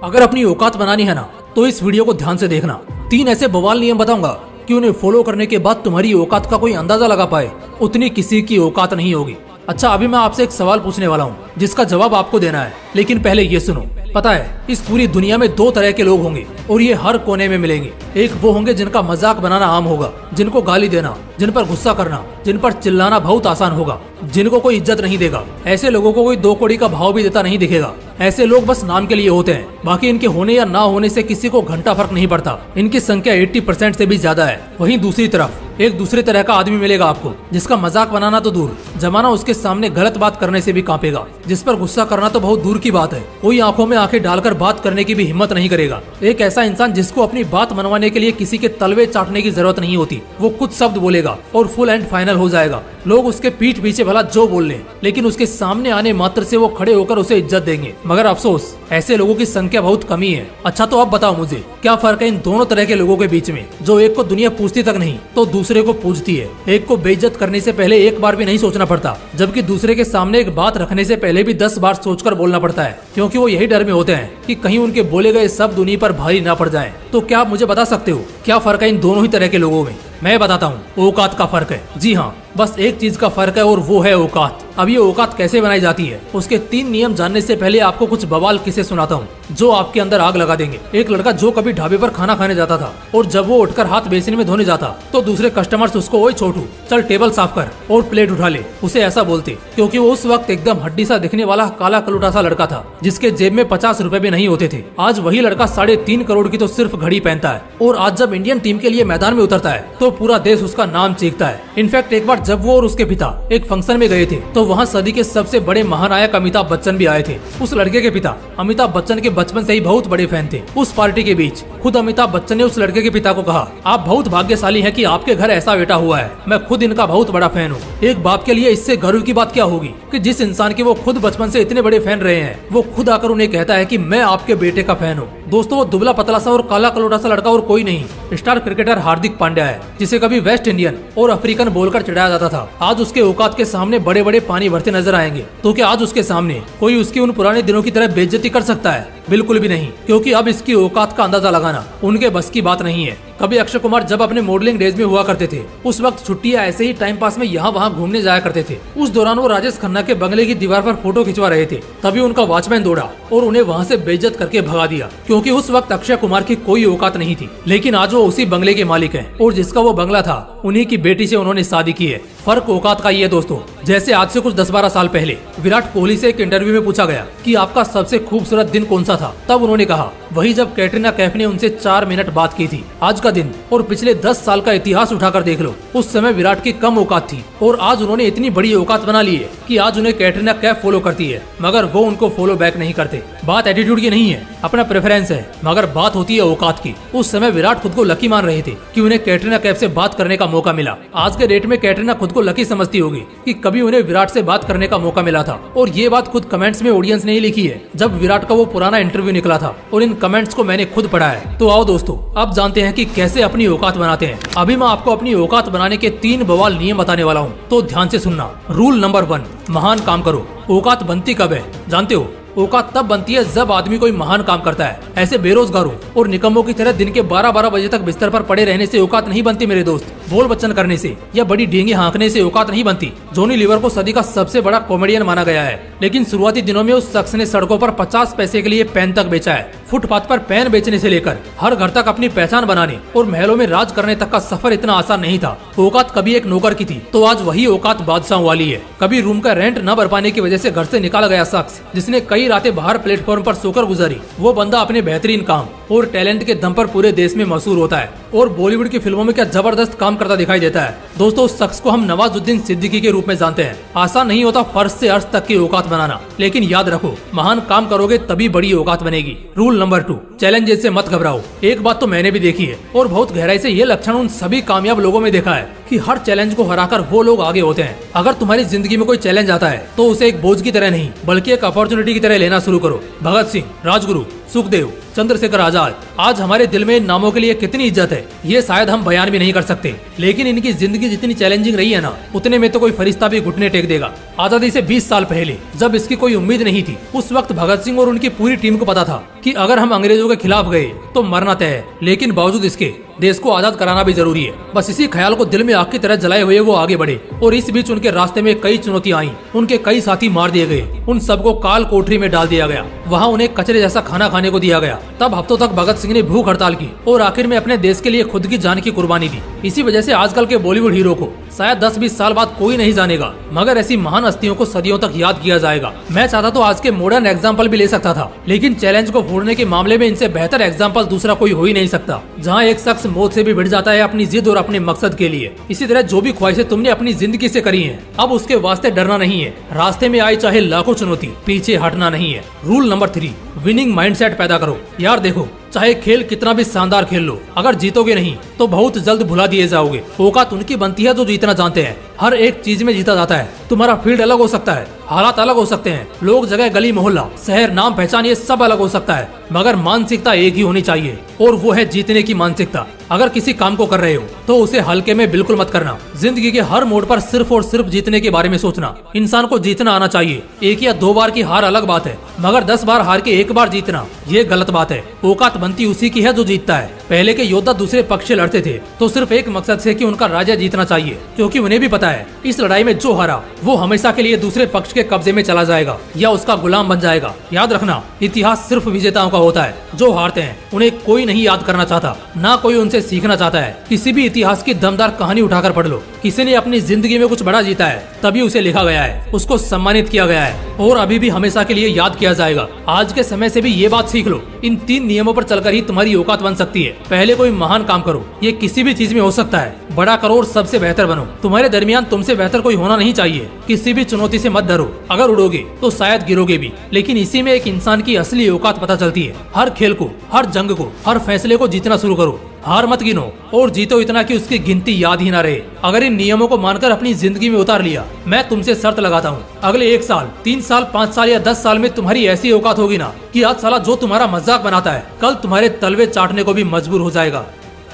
अगर अपनी औकात बनानी है ना तो इस वीडियो को ध्यान से देखना। 3 ऐसे बवाल नियम बताऊंगा कि उन्हें फॉलो करने के बाद तुम्हारी औकात का कोई अंदाजा लगा पाए उतनी किसी की औकात नहीं होगी। अच्छा, अभी मैं आपसे एक सवाल पूछने वाला हूँ जिसका जवाब आपको देना है, लेकिन पहले ये सुनो। पता है इस पूरी दुनिया में 2 तरह के लोग होंगे और ये हर कोने में मिलेंगे। एक वो होंगे जिनका मजाक बनाना आम होगा, जिनको गाली देना, जिन पर गुस्सा करना, जिन पर चिल्लाना बहुत आसान होगा, जिनको कोई इज्जत नहीं देगा। ऐसे लोगों को कोई 2 कौड़ी का भाव भी देता नहीं दिखेगा। ऐसे लोग बस नाम के लिए होते हैं, बाकी इनके होने या ना होने से किसी को घंटा फर्क नहीं पड़ता। इनकी संख्या 80% से भी ज्यादा है। वहीं दूसरी तरफ एक दूसरे तरह का आदमी मिलेगा आपको, जिसका मजाक बनाना तो दूर, जमाना उसके सामने गलत बात करने से भी कांपेगा। जिस पर गुस्सा करना तो बहुत दूर की बात है, कोई आंखों में आंखें डालकर बात करने की भी हिम्मत नहीं करेगा। एक ऐसा इंसान जिसको अपनी बात मनवाने के लिए किसी के तलवे चाटने की जरूरत नहीं होती। वो कुछ शब्द बोलेगा और फुल एंड फाइनल हो जाएगा। लोग उसके पीठ पीछे भला जो बोल लें, लेकिन उसके सामने आने मात्र से वो खड़े होकर उसे इज्जत देंगे। मगर अफसोस ऐसे लोगों की संख्या बहुत कम ही है। अच्छा, तो अब बताओ मुझे क्या फर्क है इन दोनों तरह के लोगों के बीच में, जो एक को दुनिया पूछती तक नहीं तो दूसरे को पूछती है। एक को बेइज्जत करने से पहले एक बार भी नहीं सोचना पड़ता, जबकि दूसरे के सामने एक बात रखने से पहले भी 10 बार सोचकर बोलना पड़ता है, क्योंकि वो यही डर में होते हैं कि कहीं उनके बोले गए शब्द उन्हीं पर भारी ना पड़ जाएं। तो क्या आप मुझे बता सकते हो क्या फर्क है इन दोनों ही तरह के लोगों में? मैं बताता हूँ, औकात का फर्क है। जी हाँ, बस एक चीज का फर्क है और वो है औकात। अब ये औकात कैसे बनाई जाती है उसके 3 नियम जानने से पहले आपको कुछ बवाल किस्से सुनाता हूँ जो आपके अंदर आग लगा देंगे। एक लड़का जो कभी ढाबे पर खाना खाने जाता था और जब वो उठकर हाथ बेसिन में धोने जाता तो दूसरे कस्टमर्स उसको, ओए छोटू चल टेबल साफ कर और प्लेट उठा ले, उसे ऐसा बोलते, क्योंकि वो उस वक्त एकदम हड्डी सा दिखने वाला काला कलूटा सा लड़का था जिसके जेब में 50 रुपए भी नहीं होते थे। आज वही लड़का 3.5 करोड़ की तो सिर्फ घड़ी पहनता है और आज जब इंडियन टीम के लिए मैदान में उतरता है तो पूरा देश उसका नाम चीखता है। इनफैक्ट एक बार जब वो और उसके पिता एक फंक्शन में गए थे तो वहाँ सदी के सबसे बड़े महानायक अमिताभ बच्चन भी आए थे। उस लड़के के पिता अमिताभ बच्चन के बचपन से ही बहुत बड़े फैन थे। उस पार्टी के बीच खुद अमिताभ बच्चन ने उस लड़के के पिता को कहा, आप बहुत भाग्यशाली हैं कि आपके घर ऐसा बेटा हुआ है, मैं खुद इनका बहुत बड़ा फैन हूँ। एक बाप के लिए इससे गर्व की बात क्या होगी कि जिस इंसान के वो खुद बचपन से इतने बड़े फैन रहे हैं वो खुद आकर उन्हें कहता है कि मैं आपके बेटे का फैन हूँ। दोस्तों, वो दुबला पतला सा और काला कलोटा सा लड़का और कोई नहीं, स्टार क्रिकेटर हार्दिक पांड्या है, जिसे कभी वेस्ट इंडियन और अफ्रीकन बोलकर चिढ़ाया जाता था। आज उसके औकात के सामने बड़े बड़े पानी भरते नजर आएंगे। तो क्या आज उसके सामने कोई उसकी उन पुराने दिनों की तरह बेइज्जती कर सकता है? बिल्कुल भी नहीं, क्योंकि अब इसकी औकात का अंदाजा लगाना उनके बस की बात नहीं है। कभी अक्षय कुमार जब अपने मॉडलिंग डेज में हुआ करते थे, उस वक्त छुट्टियां ऐसे ही टाइम पास में यहाँ वहाँ घूमने जाया करते थे। उस दौरान वो राजेश खन्ना के बंगले की दीवार पर फोटो खिंचवा रहे थे, तभी उनका वॉचमैन दौड़ा और उन्हें वहाँ से बेइज्जत करके भगा दिया, क्योंकि उस वक्त अक्षय कुमार की कोई औकात नहीं थी। लेकिन आज वो उसी बंगले के मालिक हैं और जिसका वो बंगला था उन्हीं की बेटी से उन्होंने शादी की है। फर्क औकात का ही है दोस्तों। जैसे आज से कुछ 10-12 साल पहले विराट कोहली से एक इंटरव्यू में पूछा गया कि आपका सबसे खूबसूरत दिन कौन सा था, तब उन्होंने कहा वही जब कैटरीना कैफ ने उनसे 4 मिनट बात की थी। आज का दिन और पिछले 10 साल का इतिहास उठाकर देख लो, उस समय विराट की कम औकात थी और आज उन्होंने इतनी बड़ी औकात बना ली है कि आज उन्हें कैटरीना कैफ फॉलो करती है, मगर वो उनको फॉलो बैक नहीं करते। बात एटीट्यूड की नहीं है, अपना प्रेफरेंस है, मगर बात होती है औकात की। उस समय विराट खुद को लकी मान रहे थे कि उन्हें कैटरीना कैफ से बात करने का मौका मिला। आज के डेट में कैटरीना खुद को लकी समझती होगी कि कभी उन्हें विराट से बात करने का मौका मिला था। और ये बात खुद कमेंट्स में ऑडियंस ने ही लिखी है जब विराट का वो पुराना इंटरव्यू निकला था, और इन कमेंट्स को मैंने खुद पढ़ा है। तो आओ दोस्तों, अब जानते हैं कि कैसे अपनी औकात बनाते हैं। अभी मैं आपको अपनी औकात बनाने के 3 बवाल नियम बताने वाला हूँ, तो ध्यान से सुनना। रूल नंबर 1, महान काम करो। औकात बनती कब है जानते हो? औकात तब बनती है जब आदमी कोई महान काम करता है। ऐसे बेरोजगारों और निकम्मों की तरह दिन के 12-12 बजे तक बिस्तर पर पड़े रहने से औकात नहीं बनती मेरे दोस्त। बोल बच्चन करने से या बड़ी डींगे हाँकने से औकात नहीं बनती। जॉनी लीवर को सदी का सबसे बड़ा कॉमेडियन माना गया है, लेकिन शुरुआती दिनों में उस शख्स ने सड़कों पर 50 पैसे के लिए पेन तक बेचा है। फुटपाथ पर पेन बेचने से लेकर हर घर तक अपनी पहचान बनाने और महलों में राज करने तक का सफर इतना आसान नहीं था। औकात कभी एक नौकर की थी तो आज वही औकात बादशाहों वाली है। कभी रूम का रेंट न भर पाने की वजह से घर से निकाला गया शख्स जिसने कई रातें बाहर प्लेटफॉर्म पर सोकर गुजारी, वो बंदा अपने बेहतरीन काम और टैलेंट के दम पर पूरे देश में मशहूर होता है और बॉलीवुड की फिल्मों में क्या जबरदस्त काम करता दिखाई देता है। दोस्तों, उस शख्स को हम नवाजुद्दीन सिद्दीकी के रूप में जानते हैं। आसान नहीं होता फर्श से अर्श तक की औकात बनाना, लेकिन याद रखो, महान काम करोगे तभी बड़ी औकात बनेगी। रूल नंबर 2, चैलेंजेस से मत घबराओ। एक बात तो मैंने भी देखी है और बहुत गहराई से ये लक्षण उन सभी कामयाब लोगों में देखा है कि हर चैलेंज को हराकर वो लोग आगे होते हैं। अगर तुम्हारी जिंदगी में कोई चैलेंज आता है तो उसे एक बोझ की तरह नहीं बल्कि एक अपॉर्चुनिटी की तरह लेना शुरू करो। भगत सिंह, राजगुरु, सुखदेव, चंद्रशेखर आजाद, आज हमारे दिल में इन नामों के लिए कितनी इज्जत है ये शायद हम बयान भी नहीं कर सकते। लेकिन इनकी जिंदगी जितनी चैलेंजिंग रही है ना, उतने में तो कोई फरिश्ता भी घुटने टेक देगा। आजादी से 20 साल पहले जब इसकी कोई उम्मीद नहीं थी, उस वक्त भगत सिंह और उनकी पूरी टीम को पता था कि अगर हम अंग्रेजों के खिलाफ गए तो मरना तय है। लेकिन बावजूद इसके देश को आजाद कराना भी जरूरी है। बस इसी ख्याल को दिल में आग की तरह जलाए हुए वो आगे बढ़े और इस बीच उनके रास्ते में कई चुनौतियां आई। उनके कई साथी मार दिए गए, उन सबको काल कोठरी में डाल दिया गया, वहाँ उन्हें कचरे जैसा खाना खाने को दिया गया। तब हफ्तों तक भगत सिंह ने भूख हड़ताल की और आखिर में अपने देश के लिए खुद की जान की कुर्बानी दी। इसी वजह से आजकल के बॉलीवुड हीरो को शायद 10-20 साल बाद कोई नहीं जानेगा, मगर ऐसी महान हस्तियों को सदियों तक याद किया जाएगा। मैं चाहता तो आज के मॉडर्न एग्जाम्पल भी ले सकता था, लेकिन चैलेंज को फोड़ने के मामले में इनसे बेहतर एग्जाम्पल दूसरा कोई हो ही नहीं सकता, जहाँ एक शख्स मौत से भी भिड़ जाता है अपनी जिद और अपने मकसद के लिए। इसी तरह जो भी ख्वाहिशें तुमने अपनी जिंदगी से करी हैं, अब उसके वास्ते डरना नहीं है। रास्ते में आई चाहे लाखों चुनौती, पीछे हटना नहीं है। रूल नंबर 3, विनिंग माइंडसेट पैदा करो। यार देखो, चाहे खेल कितना भी शानदार खेल लो, अगर जीतोगे नहीं तो बहुत जल्द भुला दिए जाओगे। औकात उनकी बनती है जो जीतना जानते हैं। हर एक चीज में जीता जाता है। तुम्हारा फील्ड अलग हो सकता है, हालात अलग हो सकते हैं, लोग, जगह, गली, मोहल्ला, शहर, नाम, पहचान, ये सब अलग हो सकता है, मगर मानसिकता एक ही होनी चाहिए और वो है जीतने की मानसिकता। अगर किसी काम को कर रहे हो तो उसे हल्के में बिल्कुल मत करना। जिंदगी के हर मोड़ पर सिर्फ और सिर्फ जीतने के बारे में सोचना। इंसान को जीतना आना चाहिए। 1 या 2 बार की हार अलग बात है, मगर 10 बार हार के 1 बार जीतना ये गलत बात है। औकात बनती उसी की है जो जीतता है। पहले के योद्धा दूसरे पक्ष से लड़ते थे तो सिर्फ एक मकसद से कि उनका राजा जीतना चाहिए, क्योंकि उन्हें भी पता है इस लड़ाई में जो हारा वो हमेशा के लिए दूसरे पक्ष के कब्जे में चला जाएगा या उसका गुलाम बन जाएगा। याद रखना, इतिहास सिर्फ विजेताओं का होता है। जो हारते हैं उन्हें कोई नहीं याद करना चाहता, ना कोई उनसे सीखना चाहता है। किसी भी इतिहास की दमदार कहानी उठाकर पढ़ लो। किसी ने अपनी जिंदगी में कुछ बड़ा जीता है तभी उसे लिखा गया है, उसको सम्मानित किया गया है और अभी भी हमेशा के लिए याद किया जाएगा। आज के समय से भी ये बात सीख लो, इन 3 नियमों पर चलकर ही तुम्हारी औकात बन सकती है। पहले कोई महान काम करो, ये किसी भी चीज में हो सकता है। बड़ा करो और सबसे बेहतर बनो। तुम्हारे दरमियान तुमसे बेहतर कोई होना नहीं चाहिए। किसी भी चुनौती से मत डरो, अगर उड़ोगे तो शायद गिरोगे भी, लेकिन इसी में एक इंसान की असली औकात पता चलती है। हर खेल को, हर जंग को, हर फैसले को जीतना शुरू करो। हार मत गिनो और जीतो इतना कि उसकी गिनती याद ही ना रहे। अगर इन नियमों को मानकर अपनी जिंदगी में उतार लिया, मैं तुमसे शर्त लगाता हूँ, अगले 1 साल, 3 साल, 5 साल या 10 साल में तुम्हारी ऐसी औकात होगी ना कि आज साला जो तुम्हारा मजाक बनाता है कल तुम्हारे तलवे चाटने को भी मजबूर हो जाएगा।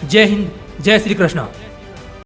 जय हिंद, जय श्री कृष्णा।